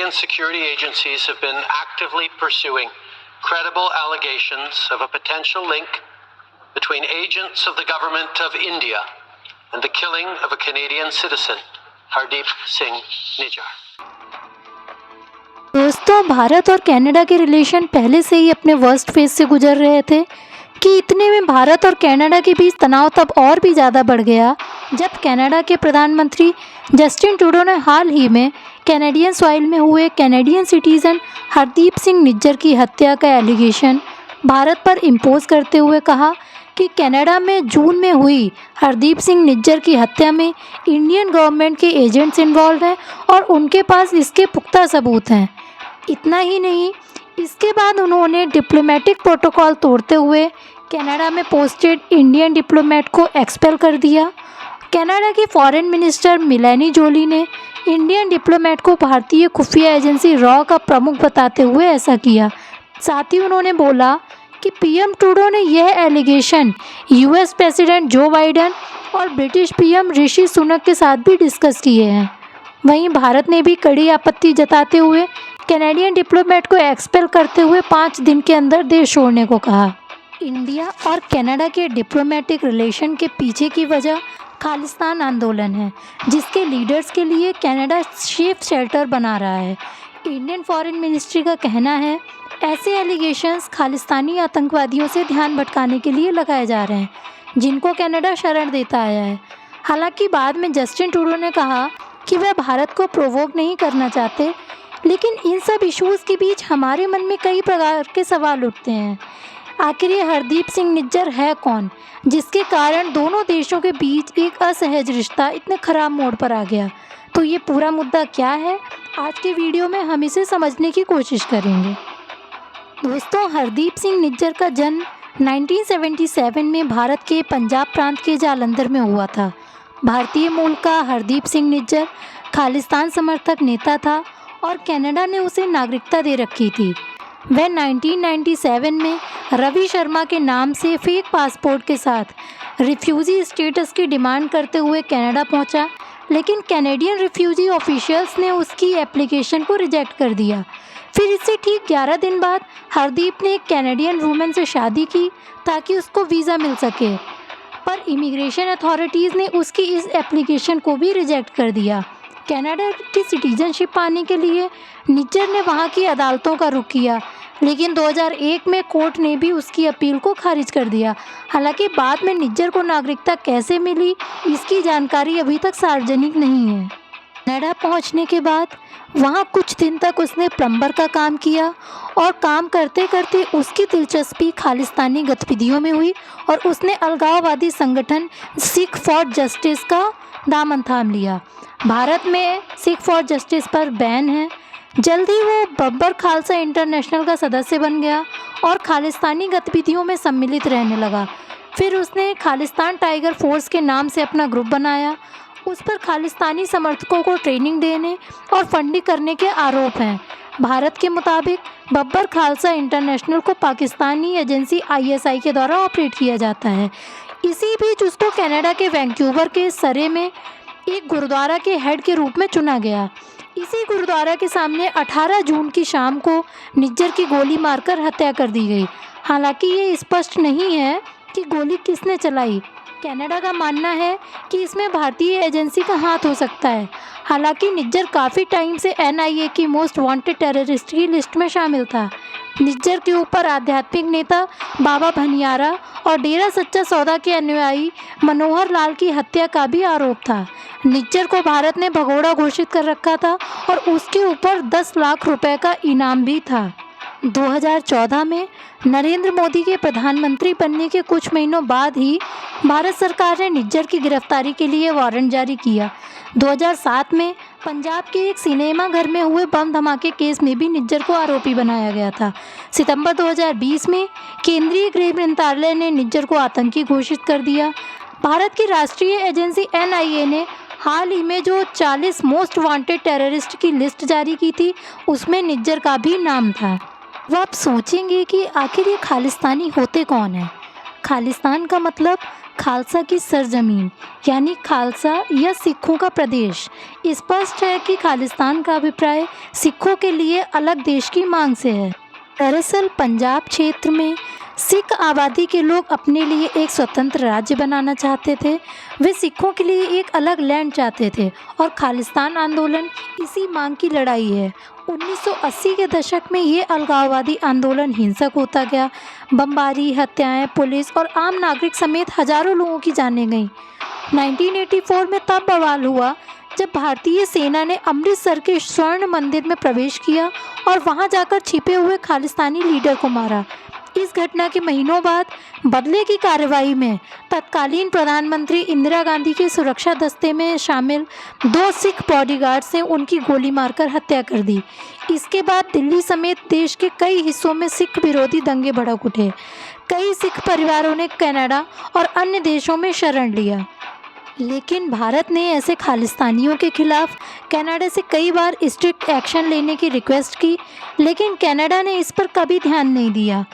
Canadian security agencies have been actively pursuing credible allegations of a potential link between agents of the government of India and the killing of a Canadian citizen, Hardeep Singh Nijjar. दोस्तों, भारत और Canada के relation पहले से ही अपने worst phase से गुजर रहे थे कि इतने में भारत और कनाडा के बीच तनाव तब और भी ज़्यादा बढ़ गया जब कनाडा के प्रधानमंत्री जस्टिन ट्रूडो ने हाल ही में कैनेडियन सॉइल में हुए कैनेडियन सिटीज़न हरदीप सिंह निज्जर की हत्या का एलिगेशन भारत पर इम्पोज करते हुए कहा कि कनाडा में जून में हुई हरदीप सिंह निज्जर की हत्या में इंडियन गवर्नमेंट के एजेंट्स इन्वॉल्व हैं और उनके पास इसके पुख्ता सबूत हैं। इतना ही नहीं, इसके बाद उन्होंने डिप्लोमेटिक प्रोटोकॉल तोड़ते हुए कनाडा में पोस्टेड इंडियन डिप्लोमेट को एक्सपेल कर दिया। कनाडा की फॉरेन मिनिस्टर मेलानी जोली ने इंडियन डिप्लोमेट को भारतीय खुफिया एजेंसी रॉ का प्रमुख बताते हुए ऐसा किया। साथ ही उन्होंने बोला कि पीएम ट्रूडो ने यह allegation US president Joe Biden और ब्रिटिश पीएम ऋषि सुनक के साथ भी डिस्कस किए हैं। वहीं भारत ने भी कड़ी आपत्ति जताते हुए कैनेडियन डिप्लोमेट को एक्सपेल करते हुए 5 दिन के अंदर देश छोड़ने को कहा। इंडिया और कनाडा के डिप्लोमेटिक रिलेशन के पीछे की वजह खालिस्तान आंदोलन है, जिसके लीडर्स के लिए कनाडा सेफ शेल्टर बना रहा है। इंडियन फॉरेन मिनिस्ट्री का कहना है ऐसे एलिगेशंस खालिस्तानी आतंकवादियों से ध्यान भटकाने के लिए लगाए जा रहे हैं, जिनको कनाडा शरण देता आया है। हालांकि बाद में जस्टिन ट्रूडो ने कहा कि वह भारत को प्रोवोक नहीं करना चाहते, लेकिन इन सब इश्यूज़ के बीच हमारे मन में कई प्रकार के सवाल उठते हैं। आखिर ये हरदीप सिंह निज्जर है कौन, जिसके कारण दोनों देशों के बीच एक असहज रिश्ता इतने ख़राब मोड़ पर आ गया? तो ये पूरा मुद्दा क्या है, आज के वीडियो में हम इसे समझने की कोशिश करेंगे। दोस्तों, हरदीप सिंह निज्जर का जन्म 1977 में भारत के पंजाब प्रांत के जालंधर में हुआ था। भारतीय मूल का हरदीप सिंह निज्जर खालिस्तान समर्थक नेता था और कनाडा ने उसे नागरिकता दे रखी थी। वह 1997 में रवि शर्मा के नाम से फेक पासपोर्ट के साथ रिफ्यूजी स्टेटस की डिमांड करते हुए कनाडा पहुंचा, लेकिन कैनेडियन रिफ्यूजी ऑफिशियल्स ने उसकी एप्लीकेशन को रिजेक्ट कर दिया। फिर इससे ठीक 11 दिन बाद हरदीप ने एक कैनेडियन वूमेन से शादी की ताकि उसको वीज़ा मिल सके, पर इमिग्रेशन अथॉरिटीज़ ने उसकी इस एप्लीकेशन को भी रिजेक्ट कर दिया। कनाडा की सिटीजनशिप पाने के लिए निज्जर ने वहां की अदालतों का रुख किया, लेकिन 2001 में कोर्ट ने भी उसकी अपील को खारिज कर दिया। हालांकि बाद में निज्जर को नागरिकता कैसे मिली, इसकी जानकारी अभी तक सार्वजनिक नहीं है। कनाडा पहुंचने के बाद वहां कुछ दिन तक उसने प्लम्बर का काम किया और काम करते करते उसकी दिलचस्पी खालिस्तानी गतिविधियों में हुई और उसने अलगाववादी संगठन सिख फॉर जस्टिस का दामन थाम लिया। भारत में सिख फॉर जस्टिस पर बैन है। जल्द ही वो बब्बर खालसा इंटरनेशनल का सदस्य बन गया और खालिस्तानी गतिविधियों में सम्मिलित रहने लगा। फिर उसने खालिस्तान टाइगर फोर्स के नाम से अपना ग्रुप बनाया। उस पर खालिस्तानी समर्थकों को ट्रेनिंग देने और फंडिंग करने के आरोप हैं। भारत के मुताबिक बब्बर खालसा इंटरनेशनल को पाकिस्तानी एजेंसी आईएसआई के द्वारा ऑपरेट किया जाता है। इसी बीच उसको कनाडा के वैंकूवर के सरे में एक गुरुद्वारा के हेड के रूप में चुना गया। इसी गुरुद्वारा के सामने 18 जून की शाम को निज्जर की गोली मारकर हत्या कर दी गई। हालांकि ये स्पष्ट नहीं है कि गोली किसने चलाई। कनाडा का मानना है कि इसमें भारतीय एजेंसी का हाथ हो सकता है। हालांकि निज्जर काफ़ी टाइम से एनआईए की मोस्ट वांटेड टेररिस्ट की लिस्ट में शामिल था। निज्जर के ऊपर आध्यात्मिक नेता बाबा भनियारा और डेरा सच्चा सौदा के अनुयायी मनोहर लाल की हत्या का भी आरोप था। निज्जर को भारत ने भगोड़ा घोषित कर रखा था और उसके ऊपर 10 लाख रुपए का इनाम भी था। 2014 में नरेंद्र मोदी के प्रधानमंत्री बनने के कुछ महीनों बाद ही भारत सरकार ने निज्जर की गिरफ्तारी के लिए वारंट जारी किया। 2007 में पंजाब के एक सिनेमा घर में हुए बम धमाके केस में भी निज्जर को आरोपी बनाया गया था। सितंबर 2020 में केंद्रीय गृह मंत्रालय ने निज्जर को आतंकी घोषित कर दिया। भारत की राष्ट्रीय एजेंसी एनआईए ने हाल ही में जो 40 मोस्ट वांटेड टेररिस्ट की लिस्ट जारी की थी, उसमें निज्जर का भी नाम था। वो आप सोचेंगे कि आखिर ये खालिस्तानी होते कौन हैं? खालिस्तान का मतलब खालसा की सरजमीन यानी खालसा या सिखों का प्रदेश। स्पष्ट है कि खालिस्तान का अभिप्राय सिखों के लिए अलग देश की मांग से है। दरअसल पंजाब क्षेत्र में सिख आबादी के लोग अपने लिए एक स्वतंत्र राज्य बनाना चाहते थे। वे सिखों के लिए एक अलग लैंड चाहते थे और खालिस्तान आंदोलन इसी मांग की लड़ाई है। 1980 के दशक में ये अलगाववादी आंदोलन हिंसक होता गया। बमबारी, हत्याएं, पुलिस और आम नागरिक समेत हजारों लोगों की जानें गईं। 1984 में तब बवाल हुआ जब भारतीय सेना ने अमृतसर के स्वर्ण मंदिर में प्रवेश किया और वहां जाकर छिपे हुए खालिस्तानी लीडर को मारा। इस घटना के महीनों बाद बदले की कार्रवाई में तत्कालीन प्रधानमंत्री इंदिरा गांधी के सुरक्षा दस्ते में शामिल 2 सिख बॉडीगार्ड्स ने उनकी गोली मारकर हत्या कर दी। इसके बाद दिल्ली समेत देश के कई हिस्सों में सिख विरोधी दंगे भड़क उठे। कई सिख परिवारों ने कनाडा और अन्य देशों में शरण लिया, लेकिन भारत ने ऐसे खालिस्तानियों के खिलाफ कनाडा से कई बार स्ट्रिक्ट एक्शन लेने की रिक्वेस्ट की, लेकिन कनाडा ने इस पर कभी ध्यान नहीं दिया।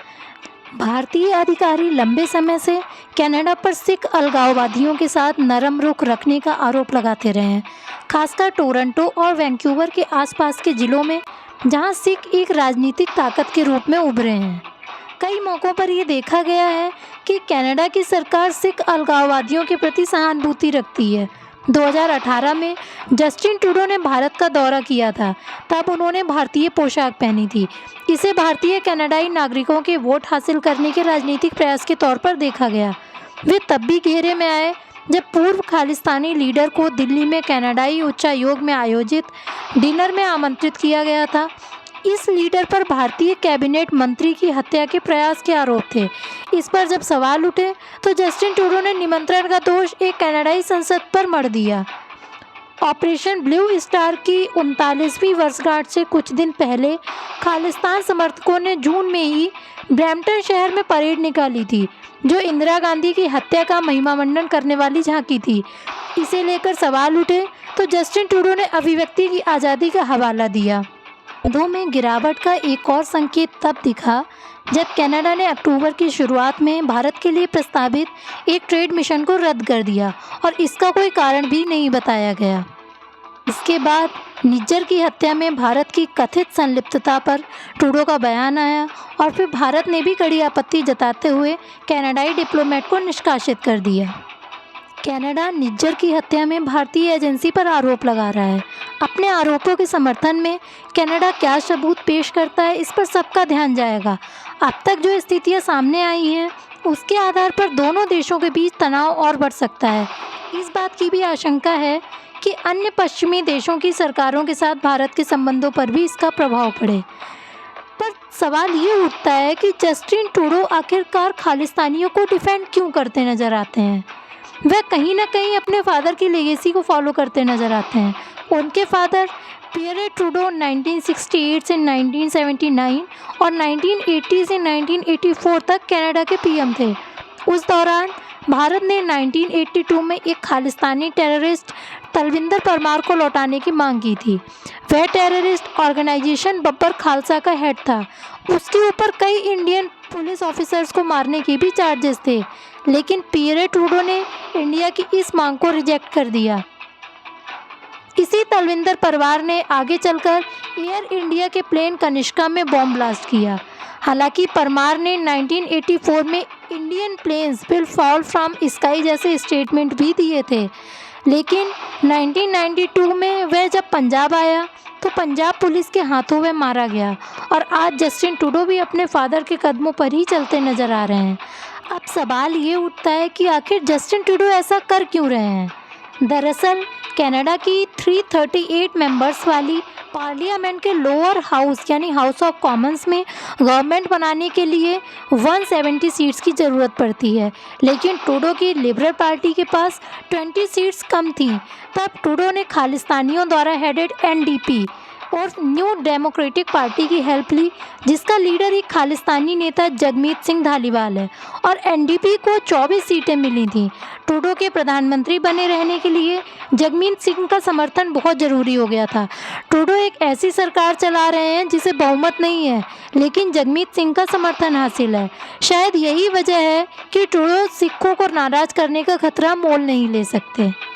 भारतीय अधिकारी लंबे समय से कनाडा पर सिख अलगाववादियों के साथ नरम रुख रखने का आरोप लगाते रहे हैं, खासकर टोरंटो और वैंकूवर के आसपास के जिलों में, जहां सिख एक राजनीतिक ताकत के रूप में उभरे हैं। कई मौक़ों पर यह देखा गया है कि कनाडा की सरकार सिख अलगाववादियों के प्रति सहानुभूति रखती है। 2018 में जस्टिन ट्रूडो ने भारत का दौरा किया था। तब उन्होंने भारतीय पोशाक पहनी थी। इसे भारतीय कनाडाई नागरिकों के वोट हासिल करने के राजनीतिक प्रयास के तौर पर देखा गया। वे तब भी घेरे में आए जब पूर्व खालिस्तानी लीडर को दिल्ली में कनाडाई उच्चायोग में आयोजित डिनर में आमंत्रित किया गया था। इस लीडर पर भारतीय कैबिनेट मंत्री की हत्या के प्रयास के आरोप थे। इस पर जब सवाल उठे तो जस्टिन ट्रूडो ने निमंत्रण का दोष एक कनाडाई सांसद पर मढ़ दिया। ऑपरेशन ब्लू स्टार की 39वीं वर्षगांठ से कुछ दिन पहले खालिस्तान समर्थकों ने जून में ही ब्रैम्पटन शहर में परेड निकाली थी, जो इंदिरा गांधी की हत्या का महिमामंडन करने वाली झांकी थी। इसे लेकर सवाल उठे तो जस्टिन ट्रूडो ने अभिव्यक्ति की आज़ादी का हवाला दिया। युद्धों में गिरावट का एक और संकेत तब दिखा जब कनाडा ने अक्टूबर की शुरुआत में भारत के लिए प्रस्तावित एक ट्रेड मिशन को रद्द कर दिया और इसका कोई कारण भी नहीं बताया गया। इसके बाद निज्जर की हत्या में भारत की कथित संलिप्तता पर ट्रूडो का बयान आया और फिर भारत ने भी कड़ी आपत्ति जताते हुए कनाडाई डिप्लोमेट को निष्कासित कर दिया। कनाडा निज्जर की हत्या में भारतीय एजेंसी पर आरोप लगा रहा है। अपने आरोपों के समर्थन में कनाडा क्या सबूत पेश करता है, इस पर सबका ध्यान जाएगा। अब तक जो स्थितियां सामने आई हैं उसके आधार पर दोनों देशों के बीच तनाव और बढ़ सकता है। इस बात की भी आशंका है कि अन्य पश्चिमी देशों की सरकारों के साथ भारत के संबंधों पर भी इसका प्रभाव पड़े। पर सवाल ये उठता है कि जस्टिन ट्रूडो आखिरकार खालिस्तानियों को डिफेंड क्यों करते नजर आते हैं। वह कहीं ना कहीं अपने फादर की लेगेसी को फॉलो करते नजर आते हैं। उनके फादर पियरे ट्रूडो 1968 से 1979 और 1980 से 1984 तक कनाडा के पीएम थे। उस दौरान भारत ने 1982 में एक खालिस्तानी टेररिस्ट तलविंदर परमार को लौटाने की मांग की थी। वह टेररिस्ट ऑर्गेनाइजेशन बब्बर खालसा का हेड था। उसके ऊपर कई इंडियन पुलिस ऑफिसर्स को मारने के भी चार्जेस थे, लेकिन पियरे ट्रूडो ने इंडिया की इस मांग को रिजेक्ट कर दिया। इसी तलविंदर परमार ने आगे चलकर एयर इंडिया के प्लेन कनिष्का में बॉम्ब ब्लास्ट किया। हालांकि परमार ने 1984 में Indian plains will fall from sky जैसे स्टेटमेंट भी दिए थे, लेकिन 1992 में वह जब पंजाब आया तो पंजाब पुलिस के हाथों वह मारा गया और आज जस्टिन ट्रूडो भी अपने फादर के कदमों पर ही चलते नजर आ रहे हैं। अब सवाल ये उठता है कि आखिर जस्टिन ट्रूडो ऐसा कर क्यों रहे हैं। दरअसल कनाडा की 338 मेंबर्स वाली पार्लियामेंट के लोअर हाउस यानी हाउस ऑफ कॉमन्स में गवर्नमेंट बनाने के लिए 170 सीट्स की ज़रूरत पड़ती है, लेकिन ट्रूडो की लिबरल पार्टी के पास 20 सीट्स कम थीं। तब ट्रूडो ने खालिस्तानियों द्वारा हेडेड एनडीपी और न्यू डेमोक्रेटिक पार्टी की हेल्प ली, जिसका लीडर एक खालिस्तानी नेता जगमीत सिंह धालीवाल है, और एनडीपी को 24 सीटें मिली थीं। ट्रूडो के प्रधानमंत्री बने रहने के लिए जगमीत सिंह का समर्थन बहुत ज़रूरी हो गया था। ट्रूडो एक ऐसी सरकार चला रहे हैं जिसे बहुमत नहीं है, लेकिन जगमीत सिंह का समर्थन हासिल है। शायद यही वजह है कि ट्रूडो सिखों को नाराज़ करने का खतरा मोल नहीं ले सकते।